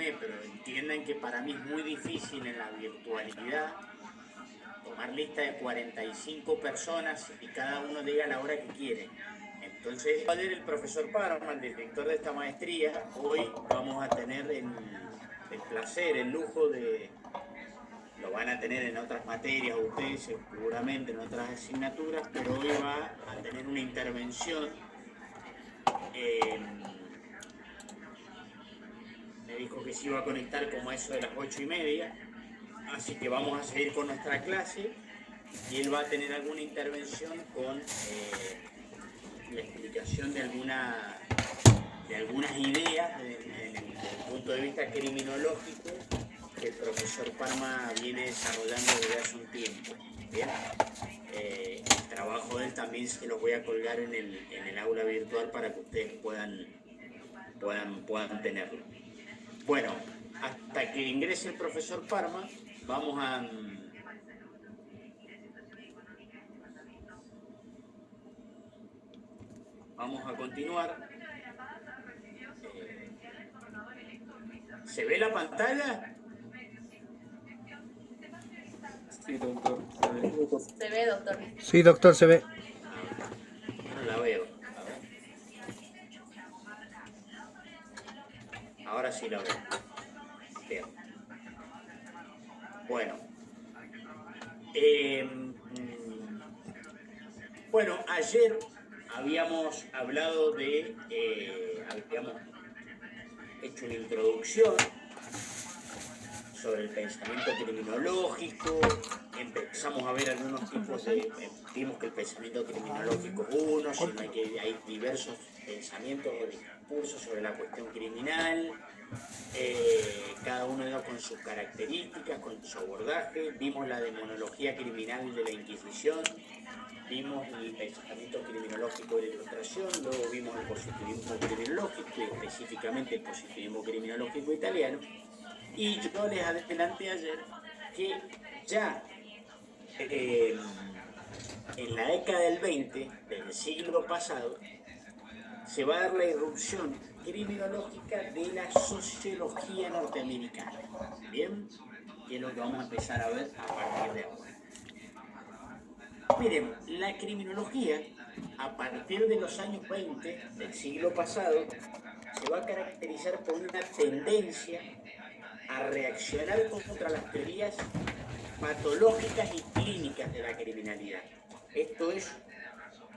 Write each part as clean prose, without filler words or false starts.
perdónenme, pero entiendan que para mí es muy difícil en la virtualidad tomar lista de 45 personas y cada uno diga la hora que quiere. Entonces, va a ser el profesor Parma, el director de esta maestría. Hoy vamos a tener el placer, el lujo de... Lo van a tener en otras materias ustedes, seguramente en otras asignaturas, pero hoy va a tener una intervención. Me dijo que se iba a conectar como a eso de las 8:30, así que vamos a seguir con nuestra clase y él va a tener alguna intervención con la explicación de algunas ideas desde el punto de vista criminológico que el profesor Parma viene desarrollando desde hace un tiempo. ¿Bien? El trabajo de él también se los voy a colgar en el aula virtual para que ustedes puedan tenerlo. Bueno, hasta que ingrese el profesor Parma, vamos a continuar. ¿Se ve la pantalla? Sí, doctor. Se ve, doctor. Sí, doctor, se ve. No la veo. A ver. Ahora sí la veo. Bien. Bueno. Bueno, ayer habíamos hablado de... habíamos hecho una introducción sobre el pensamiento criminológico, empezamos a ver algunos tipos de... Vimos que el pensamiento criminológico es uno, sino que hay diversos pensamientos o discursos sobre la cuestión criminal, cada uno con sus características, con su abordaje. Vimos la demonología criminal de la Inquisición, vimos el pensamiento criminológico de la Ilustración, luego vimos el positivismo criminológico, y específicamente el positivismo criminológico italiano. Y yo les adelanté ayer que ya en la década del 20 del siglo pasado se va a dar la irrupción criminológica de la sociología norteamericana. ¿Bien? Que es lo que vamos a empezar a ver a partir de ahora. Miren, la criminología, a partir de los años 20 del siglo pasado, se va a caracterizar por una tendencia a reaccionar contra las teorías patológicas y clínicas de la criminalidad. Esto es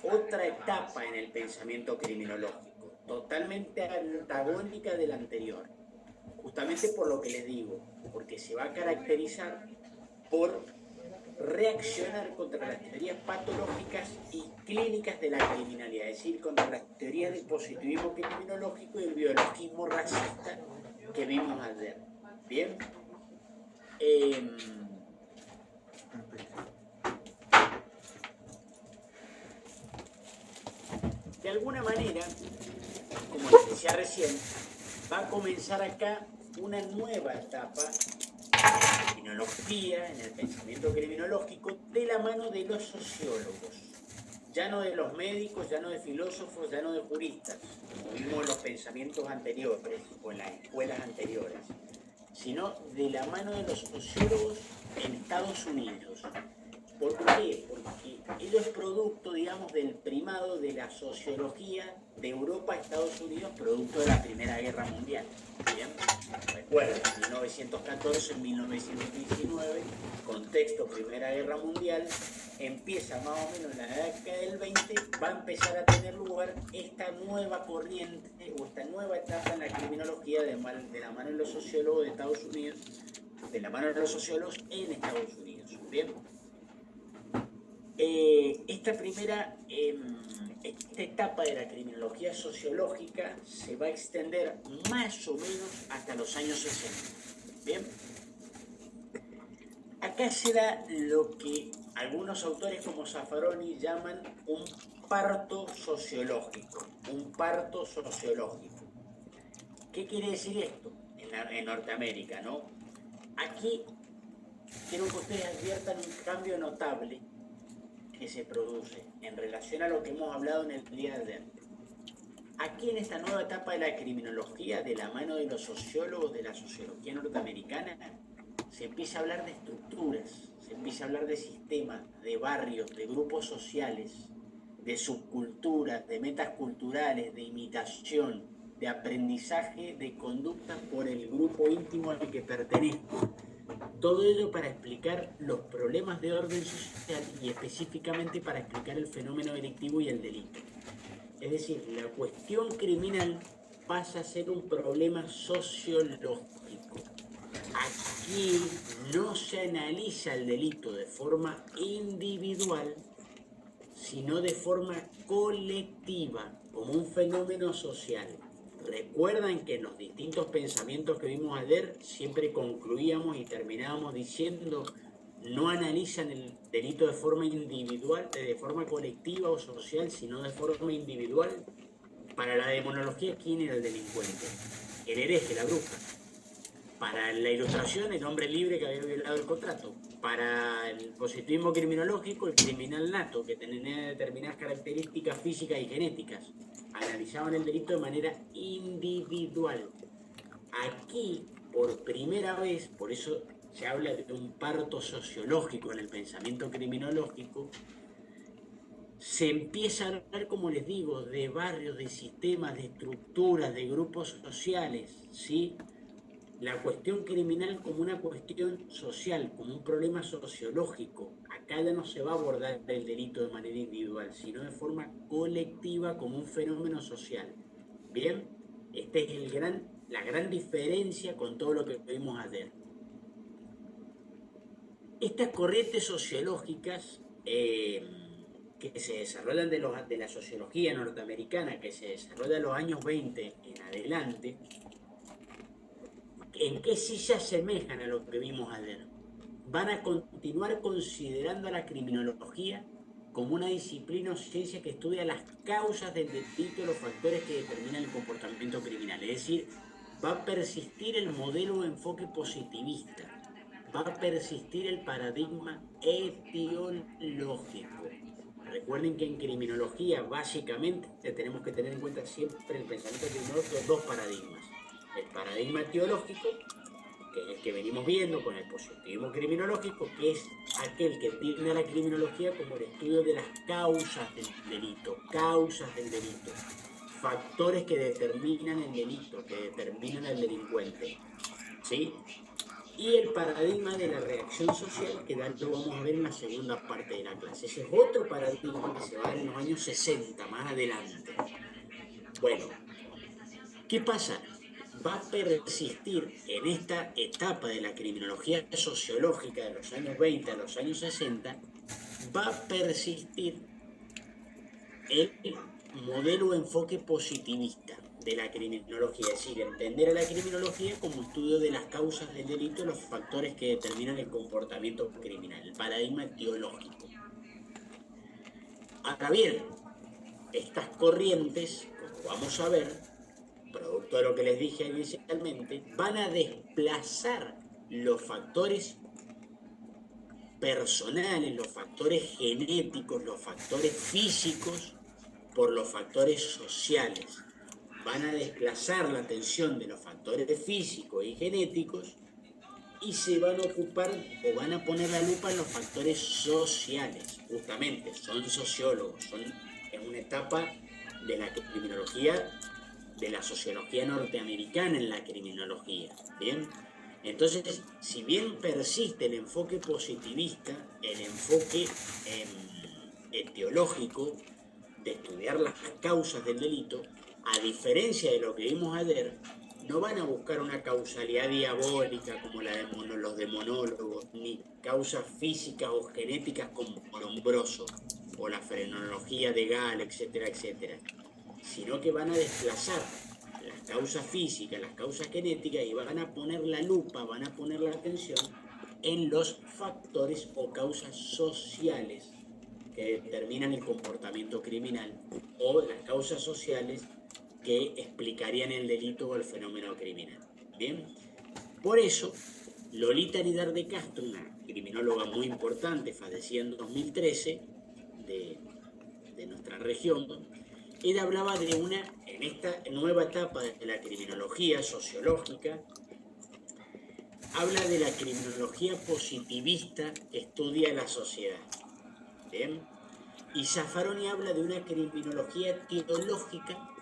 otra etapa en el pensamiento criminológico, totalmente antagónica de la anterior, justamente por lo que les digo, porque se va a caracterizar por reaccionar contra las teorías patológicas y clínicas de la criminalidad, es decir, contra las teorías del positivismo criminológico y el biologismo racista que vimos ayer. Bien. De alguna manera, como les decía recién, va a comenzar acá una nueva etapa en la criminología, en el pensamiento criminológico, de la mano de los sociólogos. Ya no de los médicos, ya no de filósofos, ya no de juristas, como vimos en los pensamientos anteriores o en las escuelas anteriores, sino de la mano de los sociólogos en Estados Unidos. ¿Por qué? Porque ello es producto, digamos, del primado de la sociología de Europa a Estados Unidos, producto de la Primera Guerra Mundial. ¿Bien? Recuerden, en 1914, en 1919, contexto Primera Guerra Mundial, empieza más o menos en la década del 20, va a empezar a tener lugar esta nueva corriente o esta nueva etapa en la criminología de la mano de los sociólogos de Estados Unidos, de la mano de los sociólogos en Estados Unidos. ¿Bien? Esta etapa de la criminología sociológica se va a extender más o menos hasta los años 60. ¿Bien? Acá se da lo que algunos autores como Zaffaroni llaman un parto sociológico. Un parto sociológico. ¿Qué quiere decir esto en Norteamérica, no? Aquí quiero que ustedes adviertan un cambio notable que se produce en relación a lo que hemos hablado en el día de ayer. Aquí en esta nueva etapa de la criminología, de la mano de los sociólogos de la sociología norteamericana, se empieza a hablar de estructuras, se empieza a hablar de sistemas, de barrios, de grupos sociales, de subculturas, de metas culturales, de imitación, de aprendizaje, de conducta por el grupo íntimo al que pertenezco. Todo ello para explicar los problemas de orden social y específicamente para explicar el fenómeno delictivo y el delito. Es decir, la cuestión criminal pasa a ser un problema sociológico. Aquí no se analiza el delito de forma individual, sino de forma colectiva, como un fenómeno social. Recuerdan que en los distintos pensamientos que vimos ayer siempre concluíamos y terminábamos diciendo: no analizan el delito de forma individual, de forma colectiva o social, sino de forma individual. Para la demonología, ¿quién era el delincuente? El hereje, la bruja. Para la ilustración, el hombre libre que había violado el contrato. Para el positivismo criminológico, el criminal nato, que tenía determinadas características físicas y genéticas. Analizaban el delito de manera individual. Aquí, por primera vez, por eso se habla de un parto sociológico en el pensamiento criminológico, se empieza a hablar, como les digo, de barrios, de sistemas, de estructuras, de grupos sociales, ¿sí? La cuestión criminal como una cuestión social, como un problema sociológico. Acá ya no se va a abordar el delito de manera individual, sino de forma colectiva, como un fenómeno social. ¿Bien? Esta es la gran diferencia con todo lo que vimos ayer. Estas corrientes sociológicas que se desarrollan de la sociología norteamericana, que se desarrolla en los años 20 en adelante, ¿en qué sí se asemejan a lo que vimos ayer? Van a continuar considerando a la criminología como una disciplina o ciencia que estudia las causas del delito y los factores que determinan el comportamiento criminal. Es decir, va a persistir el modelo de enfoque positivista, va a persistir el paradigma etiológico. Recuerden que en criminología básicamente tenemos que tener en cuenta siempre el pensamiento criminológico dos paradigmas. El paradigma etiológico, que es el que venimos viendo con el positivismo criminológico, que es aquel que tiene a la criminología como el estudio de las causas del delito, factores que determinan el delito, que determinan al delincuente, ¿sí? Y el paradigma de la reacción social, que lo vamos a ver en la segunda parte de la clase. Ese es otro paradigma que se va a ver en los años 60, más adelante. Bueno, ¿qué pasa? Va a persistir en esta etapa de la criminología sociológica de los años 20 a los años 60, va a persistir el modelo de enfoque positivista de la criminología, es decir, entender a la criminología como estudio de las causas del delito y los factores que determinan el comportamiento criminal, el paradigma etiológico. Ahora bien, estas corrientes, como vamos a ver, producto de lo que les dije inicialmente, van a desplazar los factores personales, los factores genéticos, los factores físicos por los factores sociales. Van a desplazar la atención de los factores físicos y genéticos y se van a ocupar o van a poner la lupa en los factores sociales. Justamente, son sociólogos, es una etapa de la criminología, de la sociología norteamericana en la criminología, ¿bien? Entonces, si bien persiste el enfoque positivista, el enfoque etiológico de estudiar las causas del delito, a diferencia de lo que vimos ayer, no van a buscar una causalidad diabólica como la de los demonólogos, ni causas físicas o genéticas como Lombroso o la frenología de Gall, etcétera, etcétera, sino que van a desplazar las causas físicas, las causas genéticas y van a poner la lupa, van a poner la atención en los factores o causas sociales que determinan el comportamiento criminal o las causas sociales que explicarían el delito o el fenómeno criminal. Bien, por eso Lolita Aridar de Castro, una criminóloga muy importante, fallecida en 2013 de nuestra región, Él hablaba en esta nueva etapa de la criminología sociológica, habla de la criminología positivista que estudia la sociedad. ¿Bien? Y Zaffaroni habla de una criminología teológica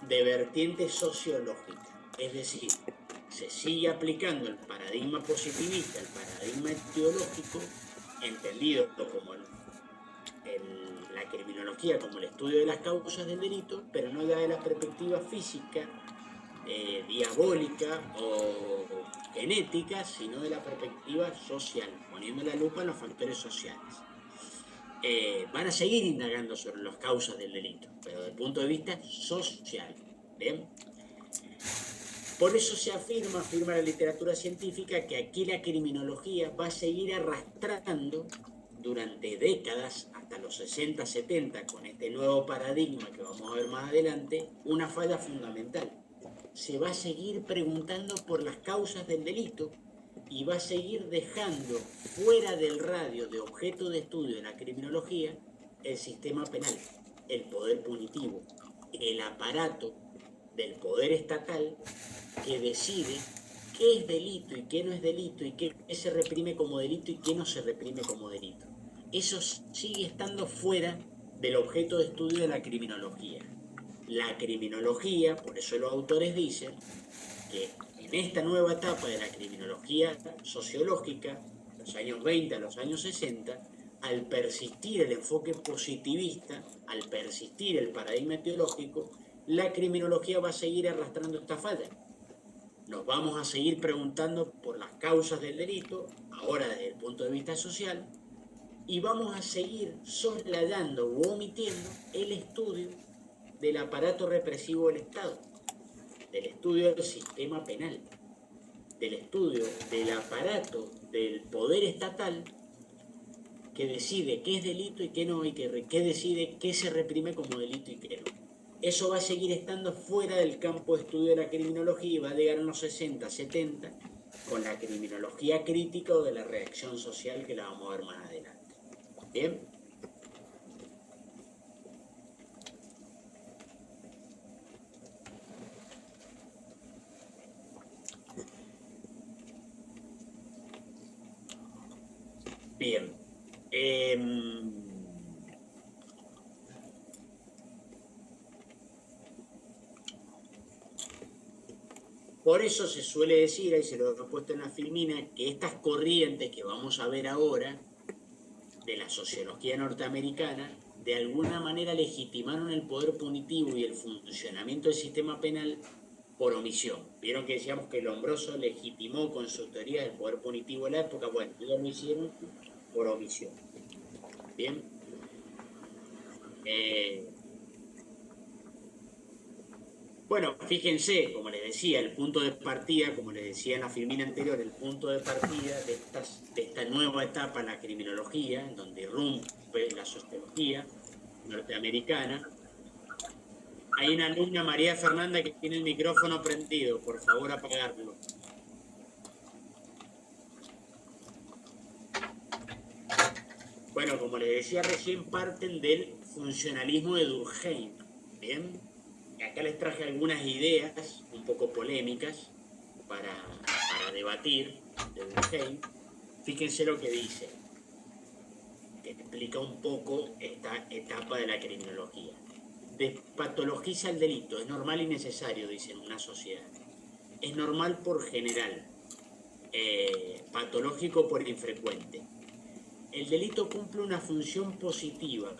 de vertiente sociológica. Es decir, se sigue aplicando el paradigma positivista, el paradigma teológico, entendido como la criminología como el estudio de las causas del delito, pero no desde la perspectiva física, diabólica o genética, sino de la perspectiva social, poniendo la lupa en los factores sociales. Van a seguir indagando sobre las causas del delito, pero desde el punto de vista social. ¿Bien? Por eso se afirma la literatura científica, que aquí la criminología va a seguir arrastrando durante décadas, hasta los 60, 70, con este nuevo paradigma que vamos a ver más adelante, una falla fundamental. Se va a seguir preguntando por las causas del delito y va a seguir dejando fuera del radio de objeto de estudio de la criminología el sistema penal, el poder punitivo, el aparato del poder estatal que decide qué es delito y qué no es delito, y qué se reprime como delito y qué no se reprime como delito. Eso sigue estando fuera del objeto de estudio de la criminología. La criminología, por eso los autores dicen que en esta nueva etapa de la criminología sociológica, los años 20 a los años 60, al persistir el enfoque positivista, al persistir el paradigma teológico, la criminología va a seguir arrastrando esta falla. Nos vamos a seguir preguntando por las causas del delito, ahora desde el punto de vista social, y vamos a seguir soslayando u omitiendo el estudio del aparato represivo del Estado, del estudio del sistema penal, del estudio del aparato del poder estatal que decide qué es delito y qué no, y que decide qué se reprime como delito y qué no. Eso va a seguir estando fuera del campo de estudio de la criminología y va a llegar en los 60, 70 con la criminología crítica o de la reacción social, que la vamos a ver más adelante. ¿Bien? Bien. Por eso se suele decir, ahí se lo he puesto en la filmina, que estas corrientes que vamos a ver ahora de la sociología norteamericana, de alguna manera legitimaron el poder punitivo y el funcionamiento del sistema penal por omisión. Vieron que decíamos que Lombroso legitimó con su teoría del poder punitivo en la época. Bueno, ellos lo hicieron por omisión. Bien. Bueno, fíjense, como les decía, el punto de partida, como les decía en la filmina anterior, el punto de partida de esta nueva etapa en la criminología, en donde irrumpe la sociología norteamericana. Hay una alumna, María Fernanda, que tiene el micrófono prendido. Por favor, apagarlo. Bueno, como les decía recién, parten del funcionalismo de Durkheim. Bien. Acá les traje algunas ideas un poco polémicas para debatir de Durkheim. Fíjense lo que dice, que explica un poco esta etapa de la criminología. Despatologiza el delito, es normal y necesario, dice, en una sociedad. Es normal por general, patológico por infrecuente. El delito cumple una función positiva,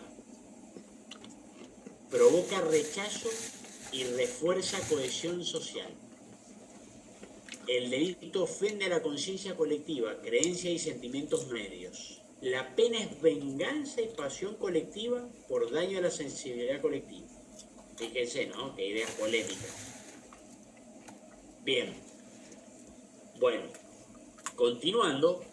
provoca rechazo y refuerza cohesión social. El delito ofende a la conciencia colectiva, creencias y sentimientos medios. La pena es venganza y pasión colectiva por daño a la sensibilidad colectiva. Fíjense, ¿no? Qué idea polémica. Bien. Bueno, continuando.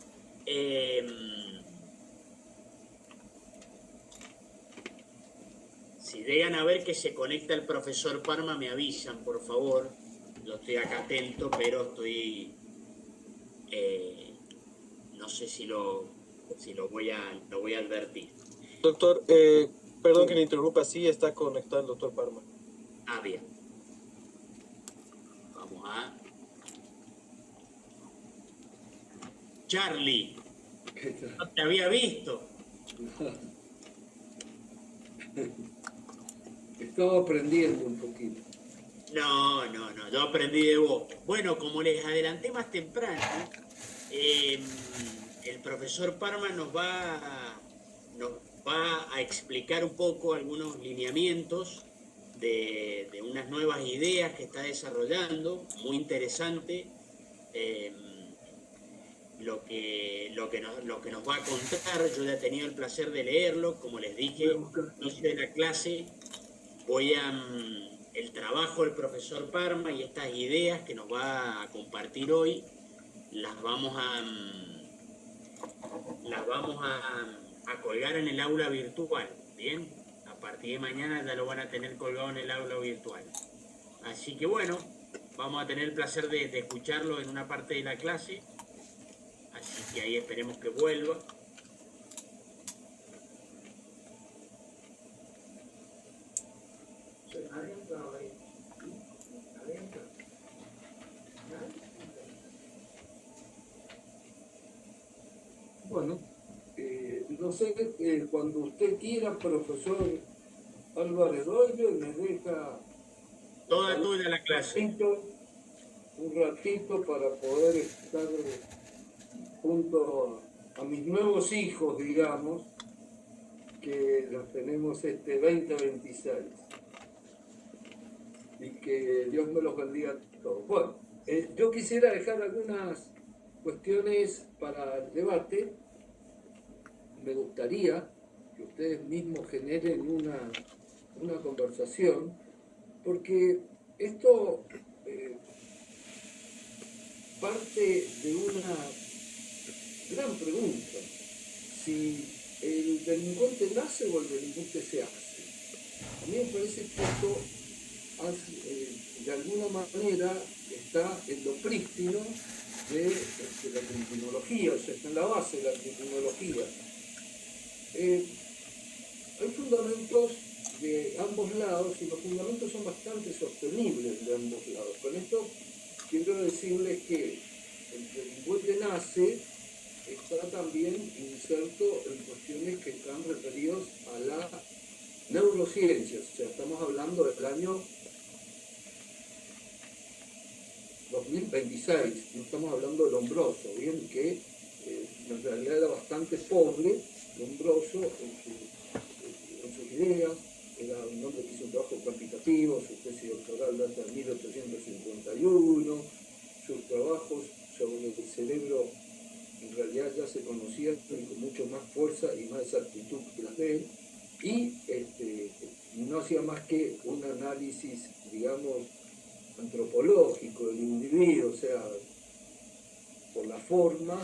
Si llegan a ver que se conecta el profesor Parma, me avisan, por favor. Yo estoy acá atento, pero estoy... no sé si lo voy a advertir. Doctor, Perdón que le interrumpa, sí está conectado el doctor Parma. Ah, bien. Vamos a... Charlie, ¿Qué tal? no te había visto. Estaba aprendiendo un poquito. No, yo aprendí de vos. Bueno, como les adelanté más temprano, el profesor Parma nos va a explicar un poco algunos lineamientos de unas nuevas ideas que está desarrollando, muy interesante. Lo que nos va a contar, yo ya he tenido el placer de leerlo, como les dije, inicio de la clase, el trabajo del profesor Parma y estas ideas que nos va a compartir hoy, las vamos a colgar en el aula virtual, ¿bien? A partir de mañana ya lo van a tener colgado en el aula virtual. Así que bueno, vamos a tener el placer de escucharlo en una parte de la clase. Así que ahí esperemos que vuelva. Bueno, no sé, cuando usted quiera, profesor Álvarez Doyle, me deja Toda tuya la clase. un ratito para poder estar junto a mis nuevos hijos, digamos, que los tenemos 2026. Y que Dios me los bendiga a todos. Bueno, yo quisiera dejar algunas cuestiones para el debate. Me gustaría que ustedes mismos generen una conversación, porque esto parte de una gran pregunta: si el delincuente nace o el delincuente se hace. A mí me parece que esto de alguna manera está en lo prístino de la criminología, o sea, está en la base de la criminología. Hay fundamentos de ambos lados y los fundamentos son bastante sostenibles de ambos lados. Con esto quiero decirles que el delincuente nace está también inserto en cuestiones que están referidos a la neurociencia. O sea, estamos hablando del año 2026, no estamos hablando de Lombroso, bien que en realidad era bastante pobre, Lombroso en sus ideas, era un hombre que hizo un trabajo cuantitativo, su tesis doctoral data de 1851, sus trabajos sobre el cerebro en realidad ya se conocían con mucho más fuerza y más exactitud que las de él, y no hacía más que un análisis, digamos, antropológico del individuo, o sea, por la forma,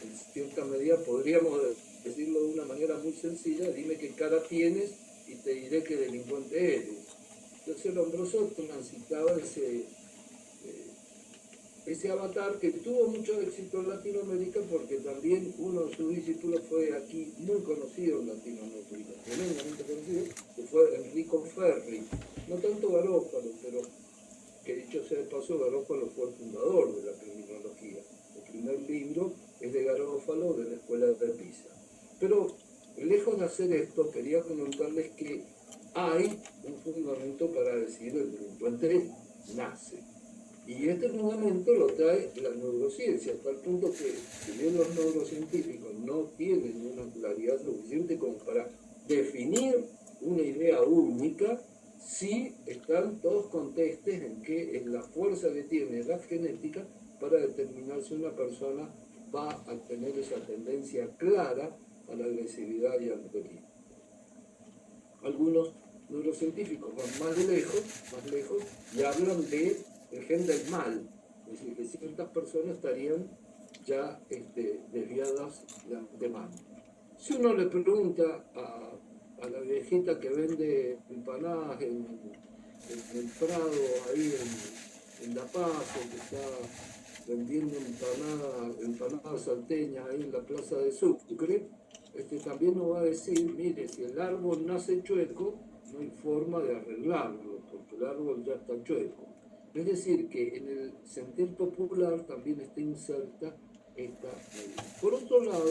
en cierta medida podríamos decirlo de una manera muy sencilla: dime qué cara tienes y te diré qué delincuente eres. Entonces Lombroso transitaba ese avatar que tuvo mucho éxito en Latinoamérica, porque también uno de sus discípulos fue aquí muy conocido en Latinoamérica, tremendamente conocido, que fue Enrico Ferri. No tanto Garófalo, pero que dicho sea de paso, Garófalo fue el fundador de la criminología. El primer libro es de Garófalo, de la escuela de Pisa. Pero lejos de hacer esto, quería comentarles que hay un fundamento para decir el delincuente nace. Y este fundamento lo trae la neurociencia, hasta el punto que, si bien los neurocientíficos no tienen una claridad suficiente como para definir una idea única, sí están todos contestes en que es la fuerza que tiene la genética para determinar si una persona va a tener esa tendencia clara a la agresividad y al delito. Algunos neurocientíficos van más lejos y hablan de el gen del mal, es decir, que ciertas personas estarían ya desviadas de antemano. Si uno le pregunta a la viejita que vende empanadas en el Prado, ahí en La Paz, o que está vendiendo empanadas salteñas ahí en la Plaza de Sucre, también nos va a decir, mire, si el árbol nace chueco, no hay forma de arreglarlo, porque el árbol ya está chueco. Es decir, que en el sentir popular también está inserta esta medida. Por otro lado,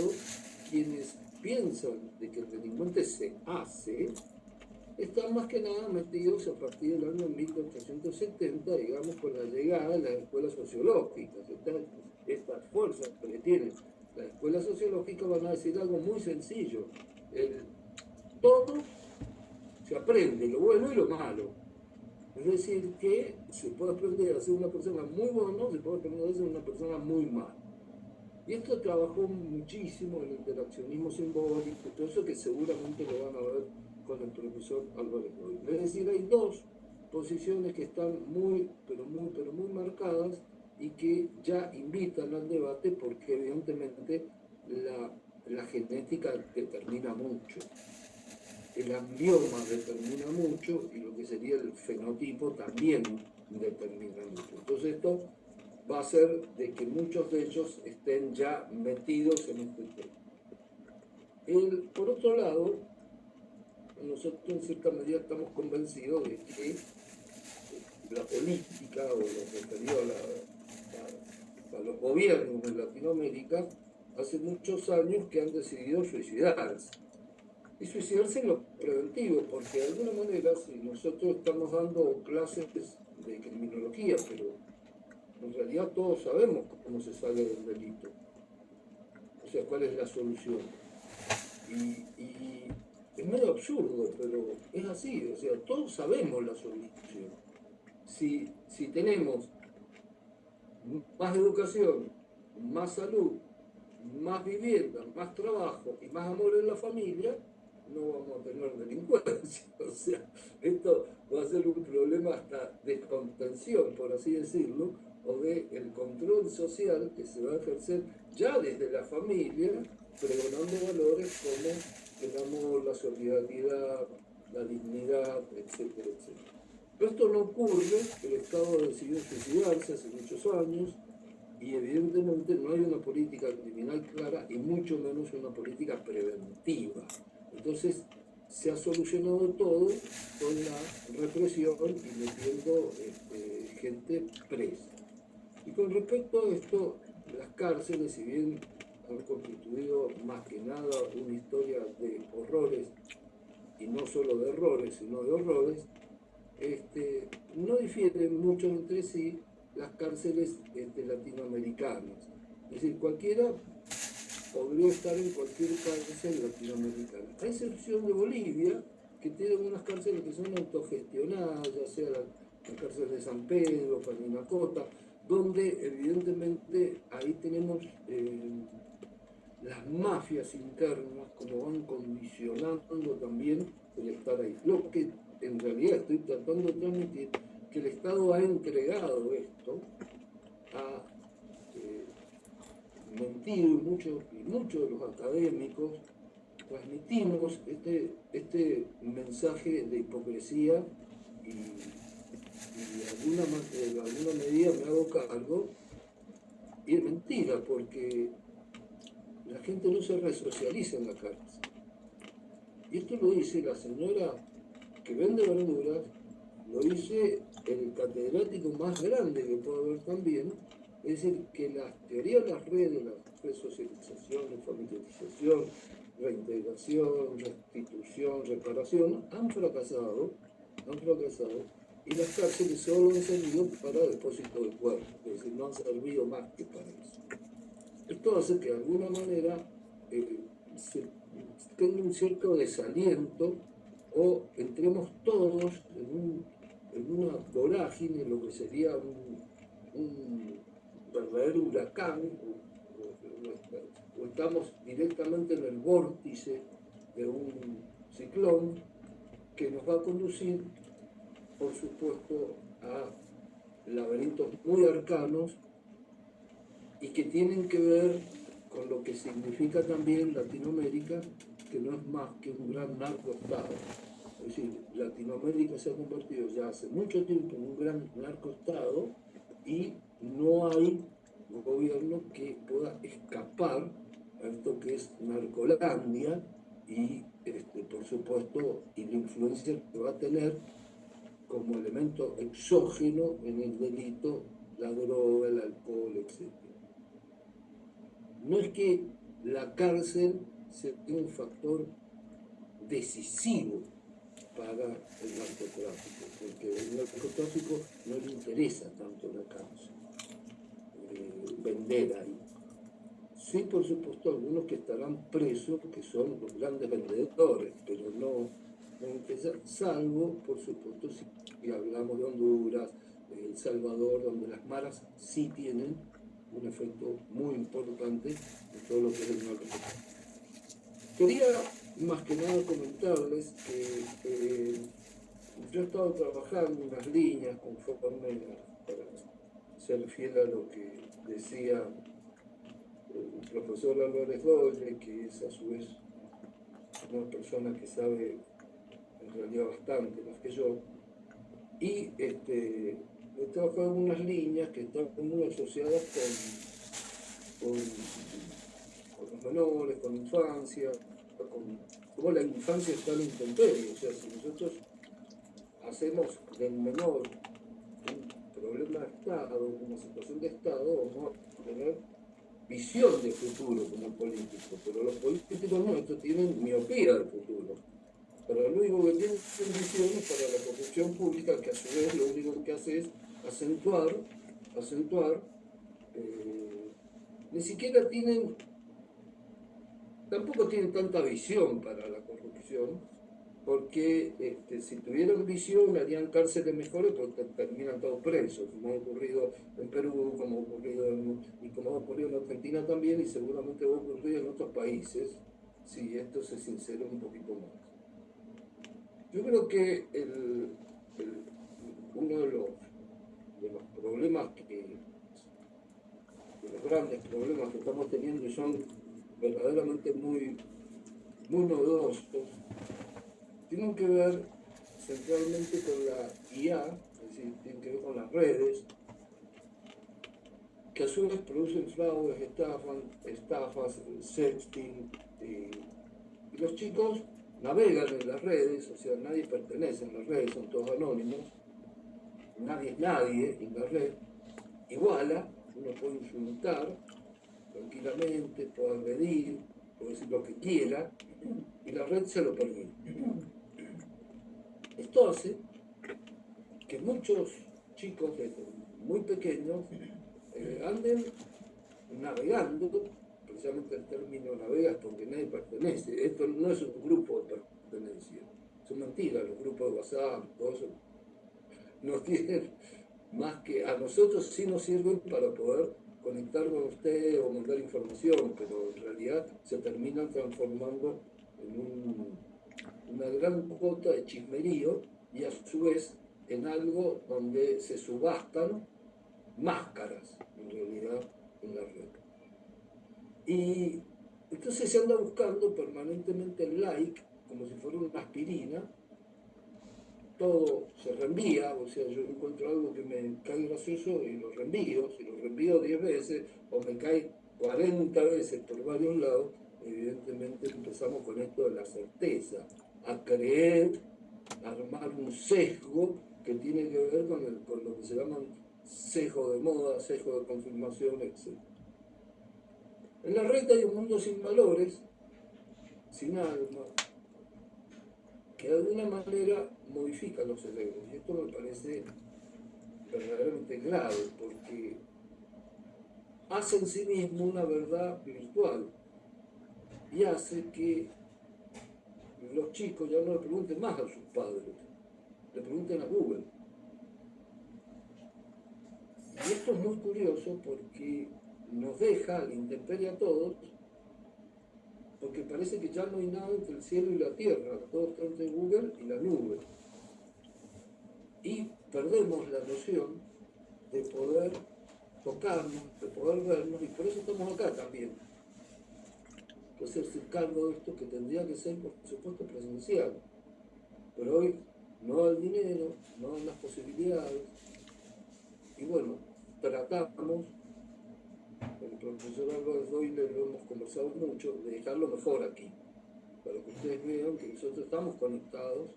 quienes piensan de que el delincuente se hace, están más que nada metidos a partir del año 1870, digamos, con la llegada de las escuelas sociológicas. Estas fuerzas que tienen las escuelas sociológicas van a decir algo muy sencillo. Todo se aprende, lo bueno y lo malo. Es decir, que se puede aprender a ser una persona muy buena, se puede aprender a ser una persona muy mala. Y esto trabajó muchísimo en el interaccionismo simbólico, todo eso que seguramente lo van a ver con el profesor Álvarez Boy. Es decir, hay dos posiciones que están muy marcadas y que ya invitan al debate porque evidentemente la genética determina mucho, el ambioma determina mucho y lo que sería el fenotipo también determina mucho. Entonces esto va a hacer de que muchos de ellos estén ya metidos en este tema. Por otro lado, nosotros en cierta medida estamos convencidos de que la política o lo referido a los gobiernos en Latinoamérica hace muchos años que han decidido suicidarse. Y suicidarse en lo preventivo, porque de alguna manera, si nosotros estamos dando clases de criminología, pero en realidad todos sabemos cómo se sale del delito, o sea, cuál es la solución. Y es medio absurdo, pero es así, o sea, todos sabemos la solución. Si tenemos más educación, más salud, más vivienda, más trabajo y más amor en la familia, no vamos a tener delincuencia. O sea, esto va a ser un problema hasta de contención, por así decirlo, o de el control social que se va a ejercer ya desde la familia, pregonando valores como el amor, la solidaridad, la dignidad, etcétera, etcétera. Pero esto no ocurre, el Estado decidió suicidarse hace muchos años, y evidentemente no hay una política criminal clara y mucho menos una política preventiva. Entonces se ha solucionado todo con la represión y metiendo gente presa. Y con respecto a esto, las cárceles, si bien han constituido más que nada una historia de horrores, y no solo de errores, sino de horrores, no difieren mucho entre sí las cárceles latinoamericanas. Es decir, cualquiera podría estar en cualquier cárcel latinoamericana, a excepción de Bolivia, que tiene unas cárceles que son autogestionadas, ya sea la cárcel de San Pedro, Parinacota, donde evidentemente ahí tenemos las mafias internas, como van condicionando también el estar ahí. Lo que en realidad estoy tratando de transmitir, que el Estado ha entregado esto, ha mentido, y muchos de los académicos transmitimos este mensaje de hipocresía y de alguna medida me hago cargo, y es mentira, porque la gente no se resocializa en la cárcel. Y esto lo dice la señora que vende verduras, lo dice el catedrático más grande que puede haber también, es decir, que las teorías de las redes, la resocialización, alfabetización, reintegración, restitución, reparación, han fracasado, y las cárceles solo han servido para depósito de cuerpos, es decir, no han servido más que para eso. Esto hace que de alguna manera se tenga un cierto desaliento o entremos todos en una vorágine, lo que sería un verdadero huracán, o estamos directamente en el vórtice de un ciclón que nos va a conducir, por supuesto, a laberintos muy arcanos y que tienen que ver con lo que significa también Latinoamérica, que no es más que un gran narcoestado. Es decir, Latinoamérica se ha convertido ya hace mucho tiempo en un gran narcoestado y no hay un gobierno que pueda escapar a esto que es Narcolandia y, por supuesto, y la influencia que va a tener como elemento exógeno en el delito la droga, el alcohol, etc. No es que la cárcel sea un factor decisivo para el narcotráfico, porque el narcotráfico no le interesa tanto la cárcel, vender ahí. Sí, por supuesto, algunos que estarán presos, que son los grandes vendedores, pero no interesa, salvo, por supuesto, si hablamos de Honduras, El Salvador, donde las maras sí tienen un efecto muy importante en todo lo que es el narcotráfico. Quería más que nada comentarles que yo he estado trabajando unas líneas conforme para ser fiel a lo que decía el profesor Álvarez Doyle, que es a su vez una persona que sabe en realidad bastante más que yo, y he trabajado en unas líneas que están muy asociadas con los menores, con infancia, con cómo la infancia está en la intemperie. O sea, si nosotros hacemos del menor un problema de Estado, una situación de Estado, vamos a tener visión de futuro como políticos, pero los políticos nuestros tienen miopía del futuro. Pero lo único que tienen visiones para la corrupción pública, que a su vez lo único que hace es acentuar, ni siquiera tienen, tampoco tienen tanta visión para la corrupción, porque si tuvieran visión harían cárceles mejores porque terminan todos presos, como ha ocurrido en Perú, como ha ocurrido y como ha ocurrido en Argentina también, y seguramente va a ocurrir en otros países, si esto se sincera un poquito más. Yo creo que uno de los problemas de los grandes problemas que estamos teniendo y son verdaderamente muy novedosos, tienen que ver centralmente con la IA, es decir, tienen que ver con las redes, que a su vez producen fraudes, estafas, sexting, y los chicos navegan en las redes, o sea, nadie pertenece en las redes, son todos anónimos, nadie es nadie en la red, iguala, uno puede insultar tranquilamente, puede agredir, puede decir lo que quiera, y la red se lo permite. Esto hace que muchos chicos desde muy pequeños anden navegando, precisamente el término navegas porque nadie pertenece. Esto no es un grupo de pertenencia, son mentiras, los grupos de WhatsApp, todo eso no tienen más que a nosotros sí nos sirven para poder conectar con usted o mandar información, pero en realidad se terminan transformando en una gran cuota de chismerío y a su vez en algo donde se subastan máscaras, en realidad, en la red. Y entonces se anda buscando permanentemente el like, como si fuera una aspirina, todo se reenvía, o sea, yo encuentro algo que me cae gracioso y lo reenvío, si lo reenvío 10 veces o me cae 40 veces por varios lados, evidentemente empezamos con esto de la certeza, a creer, a armar un sesgo que tiene que ver con lo que se llaman sesgo de moda, sesgo de confirmación, etc. En la red hay un mundo sin valores, sin alma, que de alguna manera modifica los cerebros. Y esto me parece verdaderamente grave, porque hace en sí mismo una verdad virtual y hace que los chicos ya no le pregunten más a sus padres, le pregunten a Google. Y esto es muy curioso porque nos deja a la intemperie a todos, porque parece que ya no hay nada entre el cielo y la tierra, todo está entre Google y la nube. Y perdemos la noción de poder tocarnos, de poder vernos, y por eso estamos acá también. Que hacerse cargo de esto que tendría que ser, por supuesto, presencial. Pero hoy no hay dinero, no hay las posibilidades, y bueno, tratamos el profesor Álvarez Doyle lo hemos conversado mucho, de dejarlo mejor aquí, para que ustedes vean que nosotros estamos conectados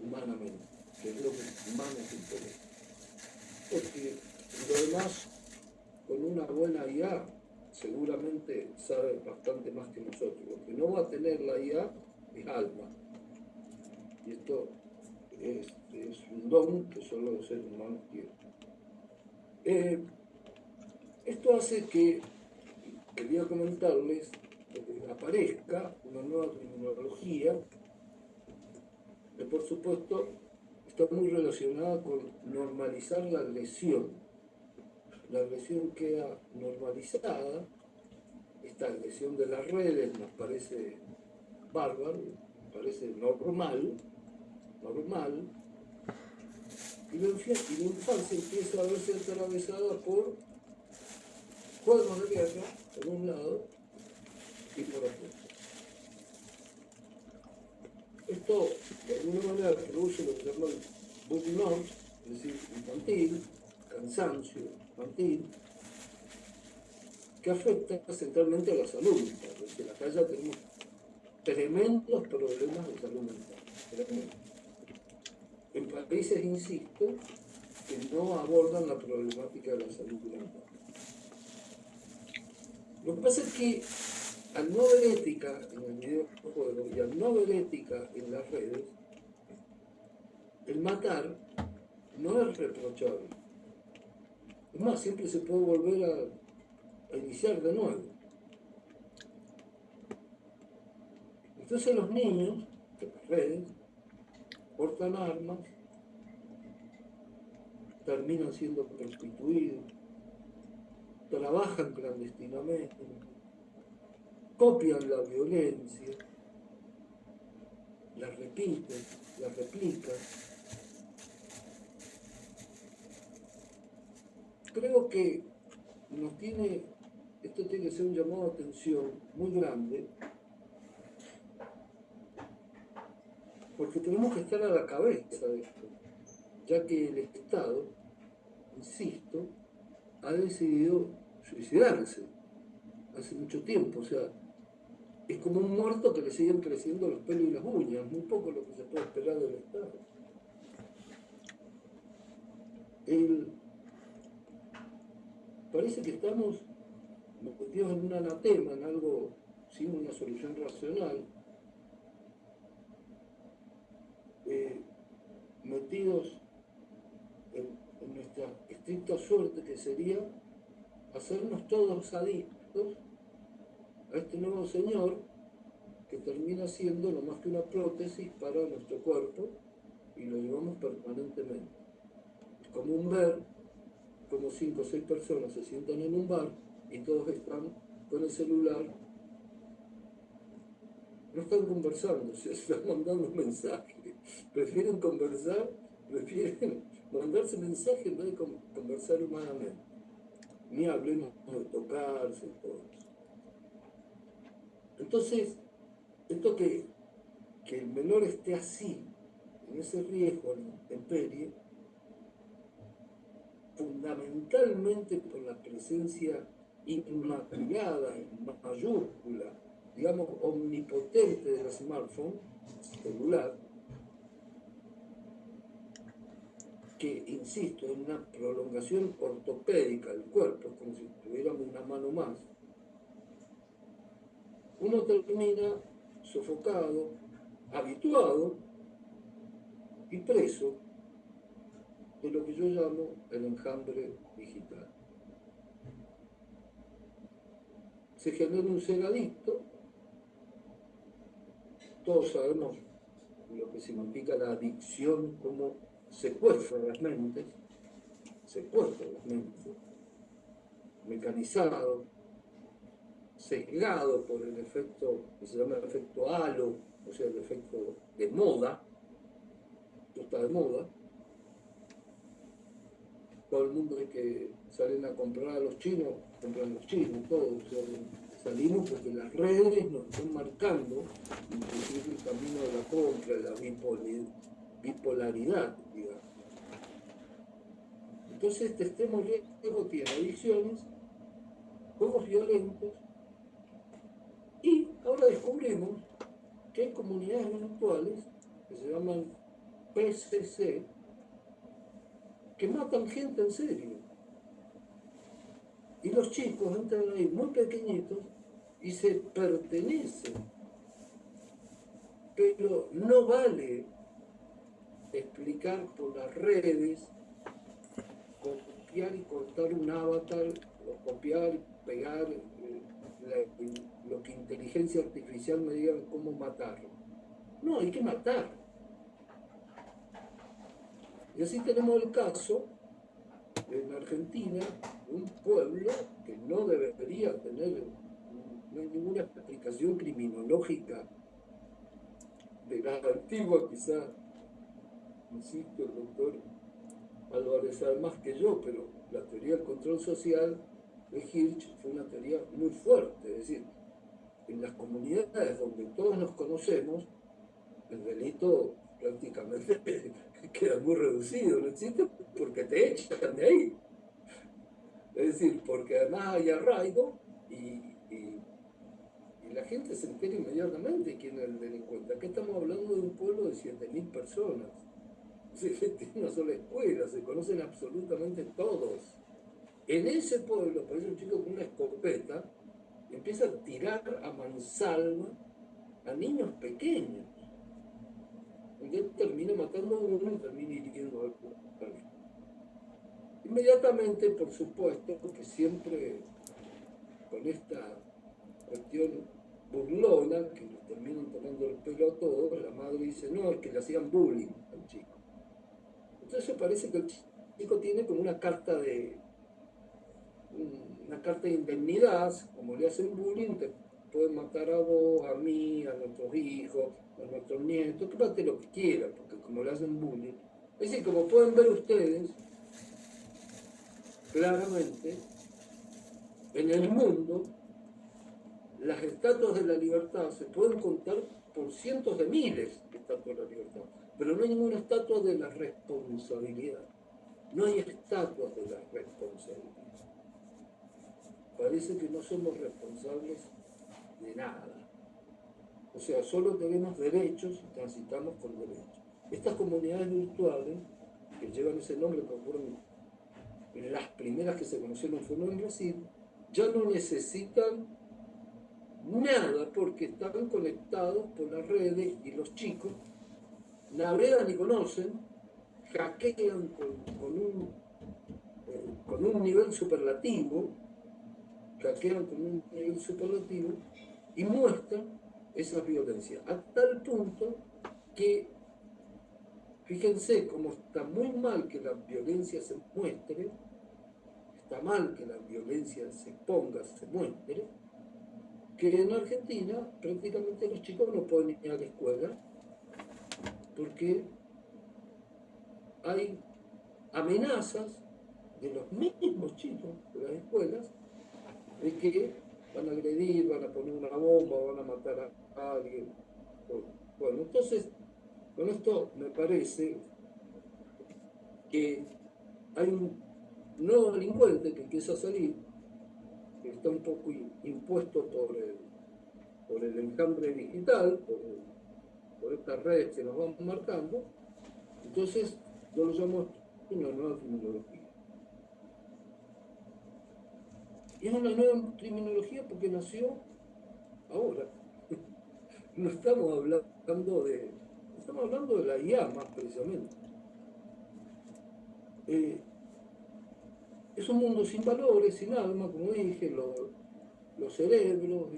humanamente, que es lo que más nos interesa. Porque lo demás, con una buena IA, seguramente sabe bastante más que nosotros. Lo que no va a tener la IA es alma. Y esto es un don que solo los seres humanos tienen. Esto hace que, quería comentarles, aparezca una nueva terminología que por supuesto está muy relacionada con normalizar la agresión. La agresión queda normalizada, esta agresión de las redes nos parece bárbaro, nos parece normal, y la infancia empieza a verse atravesada por juegos de guerra, por un lado, y por otro. Esto, de alguna manera, produce lo que se llama el burnout, es decir, infantil, cansancio infantil, que afecta centralmente a la salud mental. Es decir, acá ya tenemos tremendos problemas de salud mental. Tremendos. En países, insisto, que no abordan la problemática de la salud mental. Lo que pasa es que al no haber ética en el videojuego y al no haber ética en las redes, el matar no es reprochable. Es más, siempre se puede volver a iniciar de nuevo. Entonces los niños de las redes portan armas, terminan siendo prostituidos, trabajan clandestinamente, copian la violencia, la repiten, la replican. Creo que esto tiene que ser un llamado de atención muy grande, porque tenemos que estar a la cabeza de esto, ya que el Estado, insisto, ha decidido suicidarse hace mucho tiempo. O sea, es como un muerto que le siguen creciendo los pelos y las uñas, muy poco lo que se puede esperar del Estado. Parece que estamos metidos en un anatema, en algo sin una solución racional, metidos en nuestra estricta suerte, que sería hacernos todos adictos a este nuevo señor que termina siendo no más que una prótesis para nuestro cuerpo y lo llevamos permanentemente. Es común ver como 5 o 6 personas se sientan en un bar y todos están con el celular, no están conversando, se están mandando mensajes, prefieren conversar, prefieren mandarse mensajes en vez de conversar humanamente. Ni hablemos de tocarse y todo eso. Entonces, esto que el menor esté así, en ese riesgo, en la intemperie, fundamentalmente por la presencia inmaculada, mayúscula, digamos, omnipotente del smartphone celular, que, insisto, es una prolongación ortopédica del cuerpo, como si tuviéramos una mano más, uno termina sofocado, habituado y preso de lo que yo llamo el enjambre digital. Se genera un ser adicto, todos sabemos lo que significa la adicción como secuestro de las mentes, mecanizado, sesgado por el efecto que se llama el efecto halo, o sea, el efecto de moda. Esto está de moda. Todo el mundo que salen a comprar a los chinos, compran los chinos, todos. O sea, salimos porque las redes nos están marcando, inclusive el camino de la compra, de la bipolaridad, digamos. Entonces este extremo riesgo tiene adicciones juegos violentos, y ahora descubrimos que hay comunidades virtuales que se llaman PCC, que matan gente en serio. Y los chicos entran ahí muy pequeñitos y se pertenecen. Pero no vale explicar por las redes, copiar y cortar un avatar, o copiar y pegar lo que inteligencia artificial me diga cómo matarlo. No, hay que matar. Y así tenemos el caso en Argentina, un pueblo que no debería tener, no hay ninguna explicación criminológica de la antigua, quizá, insisto, el doctor Álvarez sabe más que yo, pero la teoría del control social de Hirsch fue una teoría muy fuerte, es decir, en las comunidades donde todos nos conocemos, el delito prácticamente queda muy reducido, no existe porque te echan de ahí. Es decir, porque además hay arraigo y la gente se entera inmediatamente quién es el delincuente. Aquí estamos hablando de un pueblo de 7.000 personas. Tiene una sola escuela, se conocen absolutamente todos. En ese pueblo aparece un chico con una escopeta y empieza a tirar a mansalva a niños pequeños. Entonces termina matando a uno y termina hiriendo a otro. Inmediatamente, por supuesto, porque siempre con esta cuestión burlona, que nos terminan tomando el pelo a todos, la madre dice, no, es que le hacían bullying al chico. Entonces parece que el chico tiene como una carta de indemnidad, como le hacen bullying, te pueden matar a vos, a mí, a nuestros hijos, a nuestros nietos, que mate lo que quieran, porque como le hacen bullying. Es decir, como pueden ver ustedes, claramente, en el mundo, las estatuas de la libertad se pueden contar por cientos de miles de estatuas de la libertad, pero no hay ninguna estatua de la responsabilidad. No hay estatuas de la responsabilidad. Parece que no somos responsables de nada. O sea, solo tenemos derechos y transitamos con derechos. Estas comunidades virtuales, que llevan ese nombre, que fueron las primeras que se conocieron fueron en Brasil, ya no necesitan nada porque están conectados por las redes y los chicos navegan y conocen, hackean con un nivel superlativo, y muestran esa violencia, a tal punto que, fíjense cómo está muy mal que la violencia se muestre, está mal que la violencia se ponga, se muestre, que en Argentina prácticamente los chicos no pueden ir a la escuela porque hay amenazas de los mismos chicos de las escuelas de que van a agredir, van a poner una bomba, van a matar a alguien. Bueno, entonces, con esto me parece que hay un nuevo delincuente que empieza a salir, que está un poco impuesto por el enjambre digital, por estas redes que nos van marcando. Entonces, yo lo llamo una nueva criminología. Y es una nueva criminología porque nació ahora. No estamos hablando de la IA más precisamente. Es un mundo sin valores, sin alma, como dije, los cerebros,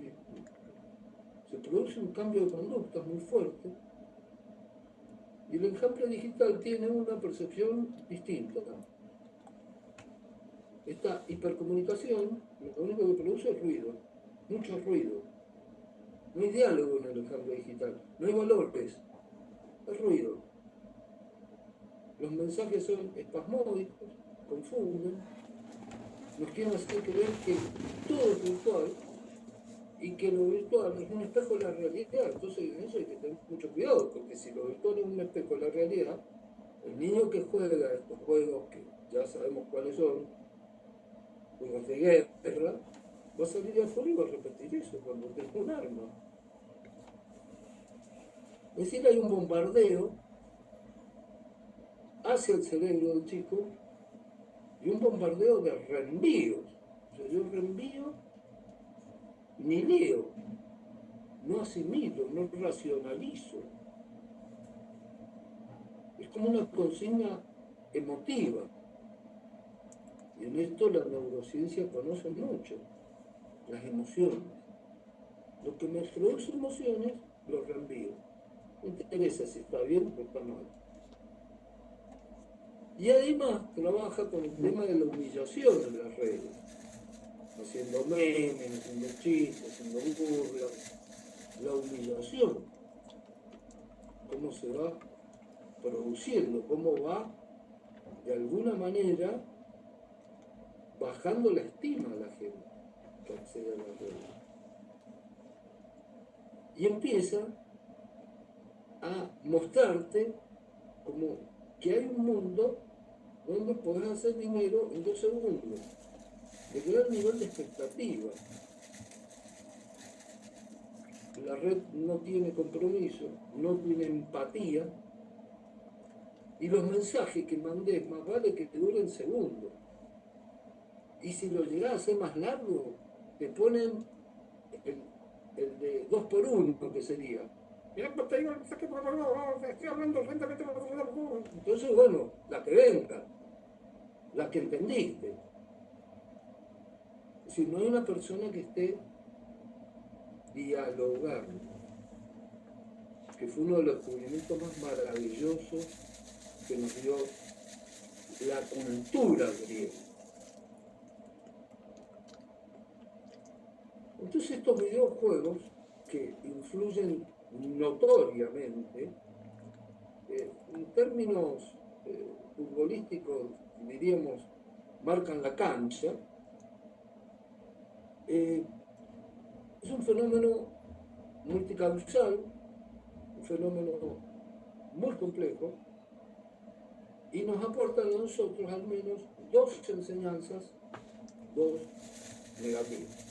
se produce un cambio de conductas muy fuerte. Y el enjambre digital tiene una percepción distinta. Esta hipercomunicación lo único que produce es ruido, mucho ruido. No hay diálogo en el enjambre digital, no hay valores, es ruido. Los mensajes son espasmódicos, confunden, nos quieren hacer creer que todo es virtual y que lo virtual es un espejo de la realidad. Entonces en eso hay que tener mucho cuidado, porque si lo virtual es un espejo de la realidad, el niño que juega estos juegos que ya sabemos cuáles son, juegos de guerra, va a salir afuera y va a repetir eso cuando tenga un arma. Es decir, hay un bombardeo hacia el cerebro del chico y un bombardeo de reenvíos. O sea, yo reenvío, ni leo, no asimilo, no racionalizo. Es como una consigna emotiva. Y en esto la neurociencia conoce mucho, las emociones. Lo que me produce emociones, lo reenvío. No interesa si está bien o está mal. Y además trabaja con el tema de la humillación en las redes, haciendo memes, haciendo chistes, haciendo burlas. La humillación, cómo se va produciendo, cómo va de alguna manera bajando la estima a la gente que accede a las redes. Y empieza a mostrarte como que hay un mundo donde podés hacer dinero en 2 segundos, de gran nivel de expectativa. La red no tiene compromiso, no tiene empatía, y los mensajes que mandés más vale que te duren segundos. Y si lo llegás a hacer más largo, te ponen el de 2 por 1, que sería. Mirá, te digo el mensaje, estoy hablando lentamente. Entonces, bueno, la que venga, la que entendiste. Es decir, no hay una persona que esté dialogando, que fue uno de los descubrimientos más maravillosos que nos dio la cultura griega. Entonces estos videojuegos que influyen notoriamente, en términos futbolísticos diríamos, marcan la cancha, es un fenómeno multicausal, un fenómeno muy complejo, y nos aportan a nosotros al menos 2 enseñanzas, 2 negativas.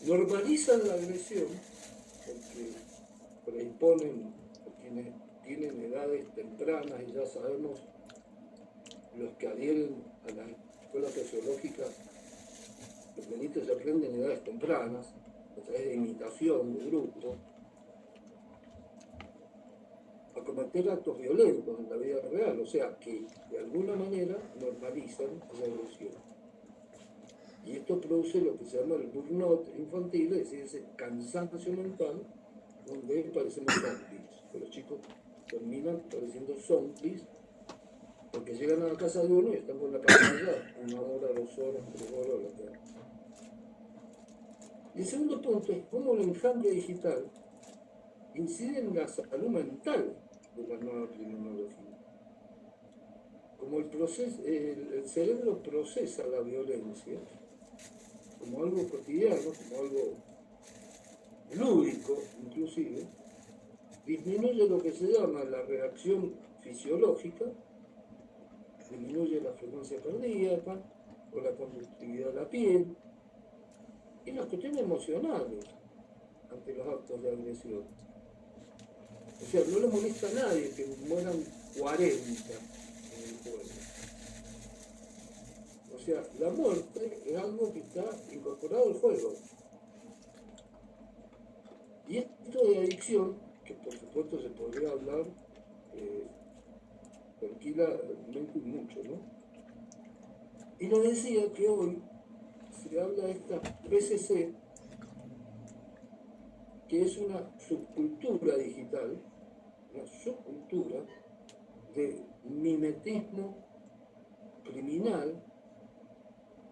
Normalizan la agresión porque preimponen a quienes tienen edades tempranas, y ya sabemos los que adhieren a la escuela sociológica, los delitos se aprenden en edades tempranas, a través de imitación de grupo, a cometer actos violentos en la vida real, o sea que de alguna manera normalizan la agresión. Y esto produce lo que se llama el burnout infantil, es decir, ese cansancio mental, donde parecemos zombies. Que los chicos terminan pareciendo zombies porque llegan a la casa de uno y están con la pantalla 1 hora, 2 horas, 3 horas, lo que sea. Y el segundo punto es cómo el enjambre digital incide en la salud mental de la nueva criminología. Como el cerebro procesa la violencia como algo cotidiano, como algo lúdico inclusive, disminuye lo que se llama la reacción fisiológica, disminuye la frecuencia cardíaca o la conductividad de la piel y las cuestiones emocionales ante los actos de agresión. O sea, no le molesta a nadie que mueran 40 en el juego. O sea, la muerte es algo que está incorporado al juego. Y esto de adicción, que por supuesto se podría hablar tranquilamente mucho, ¿no? Y nos decía que hoy se habla de esta PCC, que es una subcultura digital, una subcultura de mimetismo criminal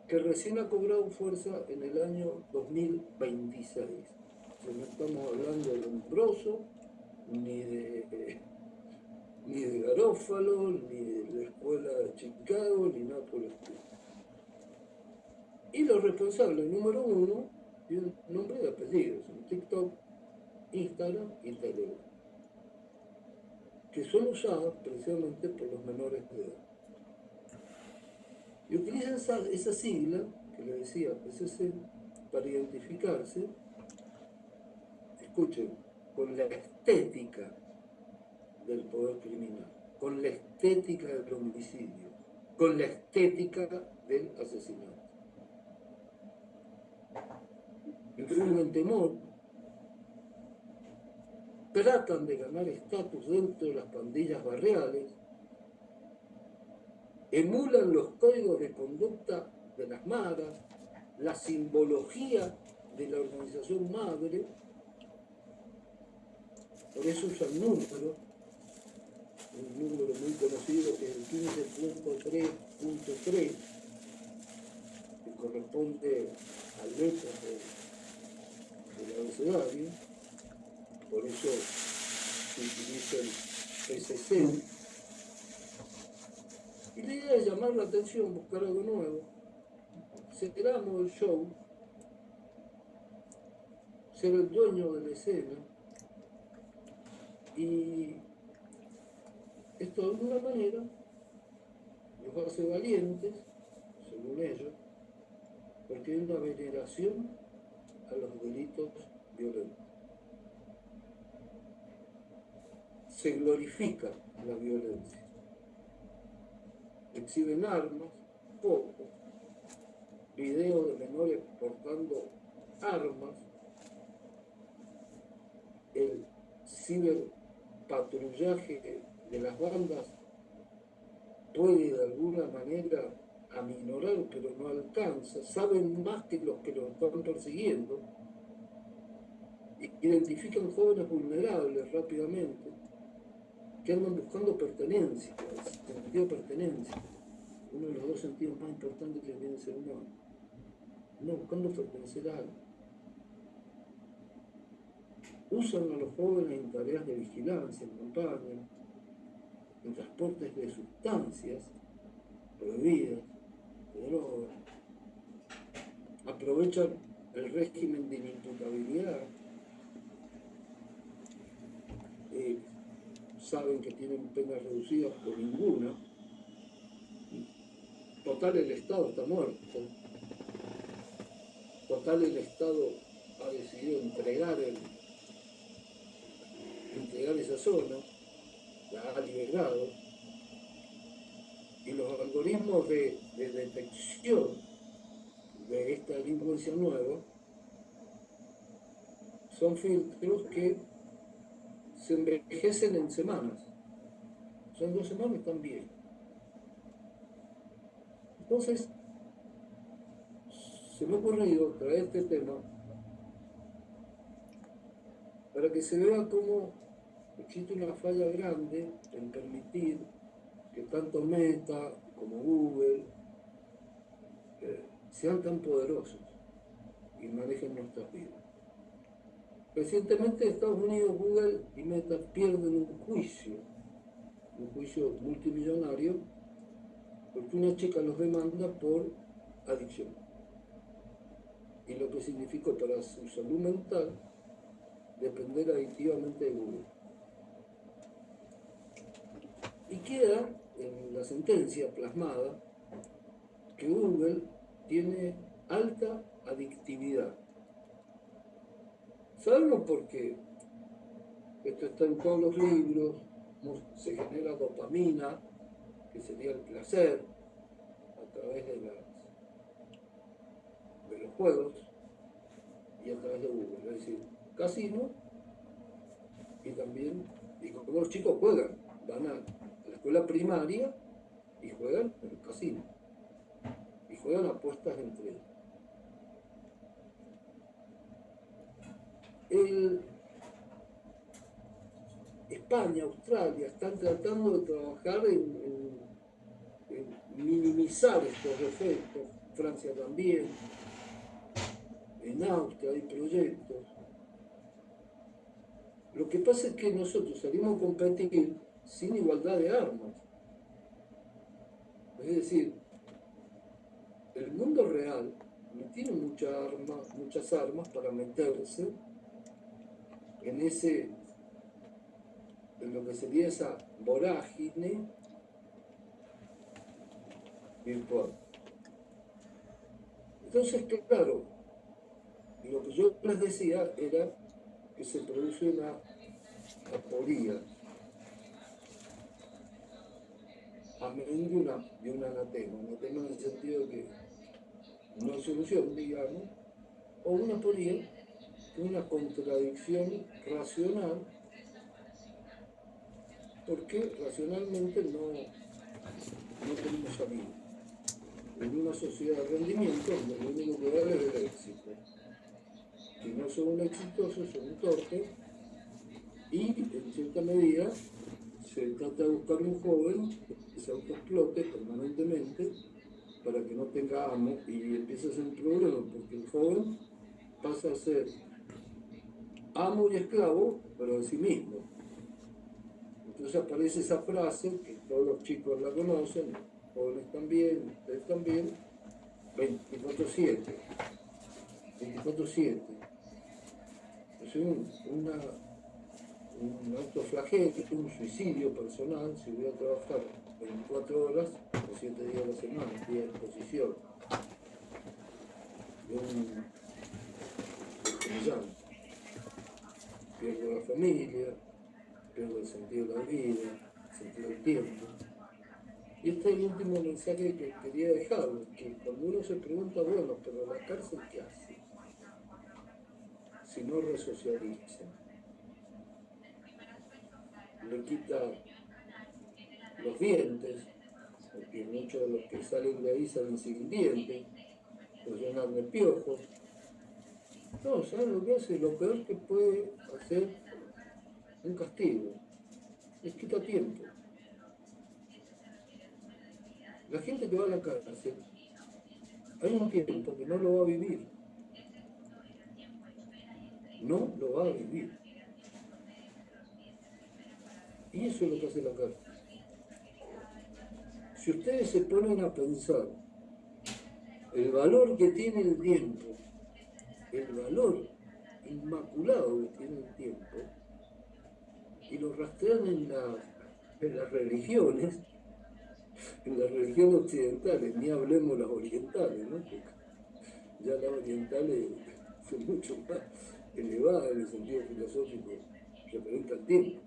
que recién ha cobrado fuerza en el año 2026. O sea, no estamos hablando de Lombroso, ni de Garófalo, ni de la escuela de Chicago, ni nada por el estilo. Y los responsables número 1 tienen nombre y apellidos en TikTok, Instagram y Telegram, que son usados precisamente por los menores de edad. Y utilizan esa sigla que le decía, ese para identificarse, escuchen, con la estética del poder criminal, con la estética del homicidio, con la estética del asesinato. Influyen temor, tratan de ganar estatus dentro de las pandillas barriales, emulan los códigos de conducta de las maras, la simbología de la organización madre, por eso usan números, un número muy conocido que es el 15.3.3, que corresponde al letra del abecedario, por eso se utiliza el PCC. Y la idea es llamar la atención, buscar algo nuevo, aceleramos el show, ser el dueño de la escena, y esto de alguna manera los hace valientes, según ellos, porque hay una veneración a los delitos violentos. Se glorifica la violencia. Exhiben armas, poco, videos de menores portando armas, el ciberpatrullaje de las bandas puede de alguna manera aminorar, pero no alcanza, saben más que los que los están persiguiendo, identifican jóvenes vulnerables rápidamente, que andan buscando pertenencia, el sentido de pertenencia, uno de los dos sentidos más importantes que tiene el ser humano, andan buscando pertenecer a algo. Usan a los jóvenes en tareas de vigilancia, en campaña, en transportes de sustancias prohibidas, de drogas, aprovechan el régimen de inimputabilidad, saben que tienen penas reducidas por ninguna. Total, el Estado está muerto. Total, el Estado ha decidido entregar esa zona, la ha liberado, y los algoritmos de detección de esta delincuencia nueva son filtros que se envejecen en semanas. Son 2 semanas, están bien. Entonces, se me ha ocurrido traer este tema para que se vea cómo existe una falla grande en permitir que tanto Meta como Google sean tan poderosos y manejen nuestras vidas. Recientemente Estados Unidos, Google y Meta pierden un juicio multimillonario, porque una chica los demanda por adicción. Y lo que significó para su salud mental depender adictivamente de Google. Y queda en la sentencia plasmada que Google tiene alta adictividad. Sabemos por qué. Esto está en todos los libros, se genera dopamina, que sería el placer, a través de los juegos y a través de Google. Es decir, casino y también, y como los chicos juegan, van a la escuela primaria y juegan en el casino. Y juegan apuestas entre ellos. España, Australia están tratando de trabajar en minimizar estos efectos. Francia también. En Austria hay proyectos. Lo que pasa es que nosotros salimos a competir sin igualdad de armas. Es decir, el mundo real no tiene muchas armas para meterse en lo que sería esa vorágine virtual. Entonces, claro, lo que yo les decía era que se produce una aporía, amén de un anatema en el sentido de que no hay solución, digamos, o una aporía, una contradicción racional, porque racionalmente no tenemos salida. En una sociedad de rendimiento, donde lo único que vale es el éxito. Si no son exitosos, son torpes, y en cierta medida se trata de buscar un joven que se autoexplote permanentemente para que no tenga amo, y empieza a ser un problema, porque el joven pasa a ser amo y esclavo, pero de sí mismo. Entonces aparece esa frase que todos los chicos la conocen, jóvenes también, ustedes también, 24/7. 24/7. Es un autoflagelo, un suicidio personal si voy a trabajar 24 horas o 7 días a la semana, día de exposición. Pierdo la familia, pierdo el sentido de la vida, el sentido del tiempo. Y este es el último mensaje que quería dejar, que cuando uno se pregunta, bueno, pero la cárcel, ¿qué hace? Si no resocializa, le quita los dientes, porque muchos de los que salen de ahí salen sin dientes, los llenan de piojos. No, ¿saben lo que hace? Lo peor que puede hacer un castigo, les quita tiempo. La gente que va a la cárcel, hay un tiempo que no lo va a vivir. No lo va a vivir. Y eso es lo que hace la cárcel. Si ustedes se ponen a pensar el valor que tiene el tiempo, el valor inmaculado que tiene el tiempo, y lo rastrean en las religiones, en las religiones occidentales, ni hablemos las orientales, ¿no? Porque ya las orientales son mucho más elevadas en el sentido filosófico referente al tiempo.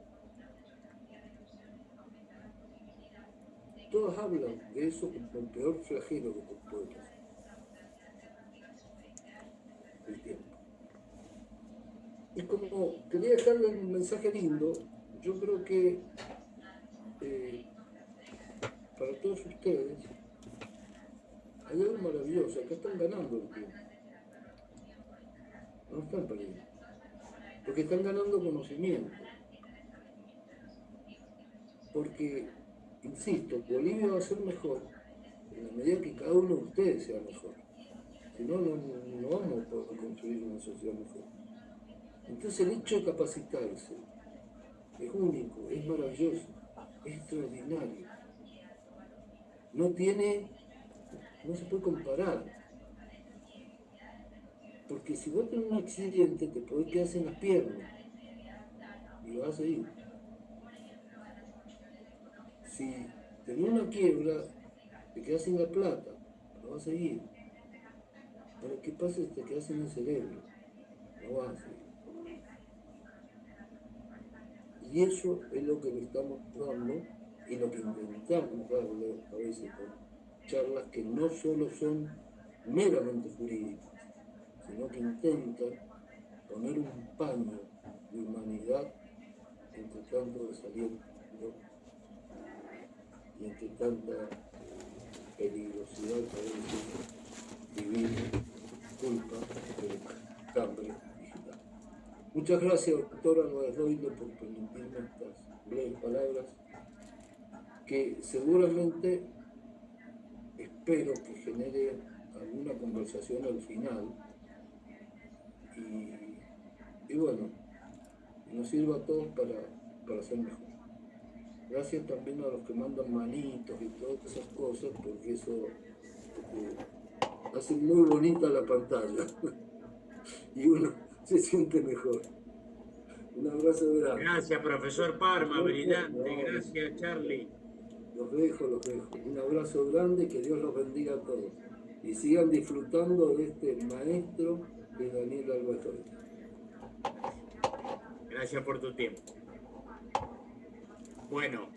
Todas hablan de eso como el peor flagelo que te puede pasar. El tiempo. Y como quería dejarle un mensaje lindo, yo creo que para todos ustedes hay algo maravilloso, acá están ganando el tiempo. No están perdiendo. Porque están ganando conocimiento. Porque, insisto, Bolivia va a ser mejor en la medida que cada uno de ustedes sea mejor. Si no, no vamos a poder construir una sociedad mejor. Entonces el hecho de capacitarse es único, es maravilloso, es extraordinario. No se puede comparar. Porque si vos tenés un accidente, te podés quedar sin las piernas y lo vas a seguir. Si tenés una quiebra, te quedas sin la plata, lo vas a seguir. Pero ¿qué pasa si te quedas sin el cerebro? Lo vas a seguir. Y eso es lo que le estamos dando y lo que intentamos darle a veces con charlas que no solo son meramente jurídicas, sino que intentan poner un paño de humanidad entre tanto desaliento y entre tanta peligrosidad que a veces vivir, culpa, hambre digital. Muchas gracias, doctora Guadalupe, por permitirme estas breves palabras que seguramente espero que genere alguna conversación al final y bueno, nos sirva a todos para ser mejor. Gracias también a los que mandan manitos y todas esas cosas, porque eso hace muy bonita la pantalla y uno se siente mejor. Un abrazo grande. Gracias, profesor Parma, brillante. Gracias, Charlie. Los dejo. Un abrazo grande, que Dios los bendiga a todos. y sigan disfrutando de este maestro de Daniel Albatore. Gracias por tu tiempo. Bueno,